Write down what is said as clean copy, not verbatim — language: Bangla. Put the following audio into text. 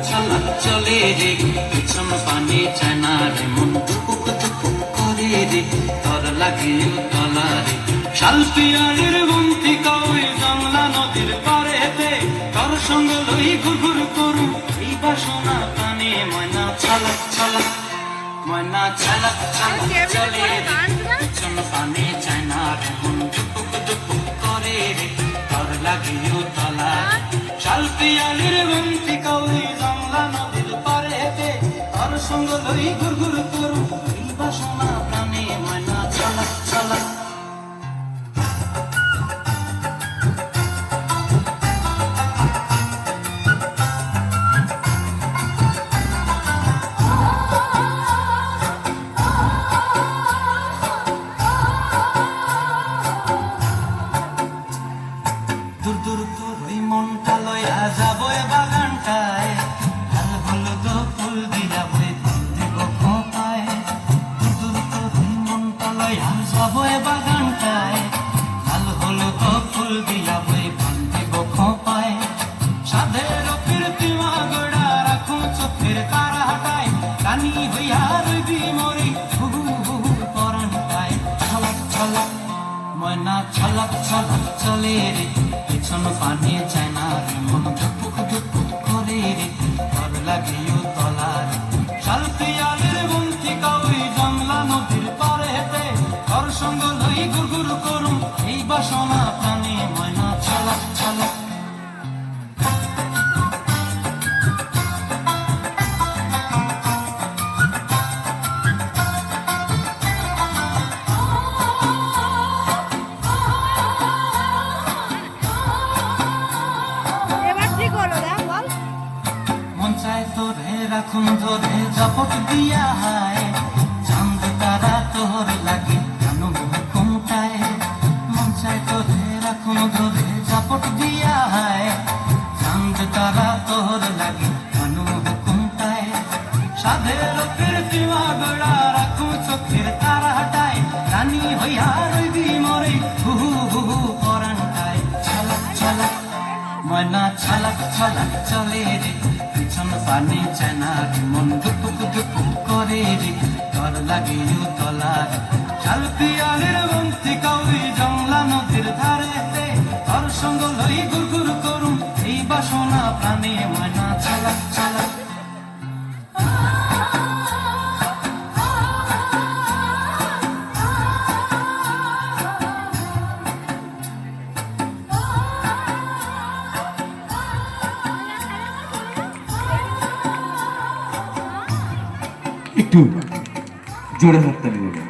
ছলক চলে রে পিছন পানে চায় না রে মন টুকুক টুকুক করে রে তর লাগে তলা রে শালপিয়ারের বন্তিকা ওই জংলা নদীর পারেতে তর সঙ্গ লই ঘুরঘুর করু এই বাসনা কানে ময়না ছলক ছলক ময়না ছলক ছলক চলে রে পিছন পানে চায় না রে মন টুকুক টুকুক করে রে তর লাগে তলা শালপিয়ারের বন্তিকা ওই জংলা নদীর পারেতে তর সঙ্গ লই ঘুরঘুর করু এই বাসনা কানে ময়না ছলক ছলক দূর দূর করে মনটা লয়া যাবো বাগানটায় লাল হলুদ ফুল দিয়া বই দেব খোপায় দূর দূর করে মনটা লয়া যাবো বাগানটায় লাল হলুদ ফুল দিয়া বই দেব খোপায় সাধের কীর্তিমা গোড়া রাখো চোখের তারা হাটায় রানী হইয়া রইবি মরি হুহু হুহু পরানটায় ছলক ছলক ময়না ছলক ছলক চলে রে পিছন পানে চায় না রে মন ধুপুক ধুপুক করে রে তর লাগিও তলার শালপিয়ারের বন্তিকা ওই জংলা নদীর পারে হেঁটে তর সঙ্গ লই গুরগুর করুম এই বাসনা প্রাণে ময়না ছলক ছলক তোরে রাখুন ধরে জপট দিয়া হায় চাঁদ তারা তোর লাগে কেন ঘুমটায় মন চায় তোরে রাখুন ধরে জপট দিয়া হায় চাঁদ তারা তোর লাগে কেন ঘুমটায় সাধের কীর্তিমা গোড়া রাখু চোখের তারা হাটায় রানী হইয়া রইবি মরে হুহু হুহু পরানটায় ছলক ছলক ময়না ছলক ছলক চলে রে পিছন পানে চায় না রে মন ধুপুক ধুপুক করে রে তর লাগিও তলার শালপিয়ারের বন্তিকা ওই জংলা নদীর ধারেতে তর সঙ্গ লই গুরগুর করুম এই বাসনা প্রাণে ময়না ছলক ছলক একটু জোরে হাততালি দেবেন।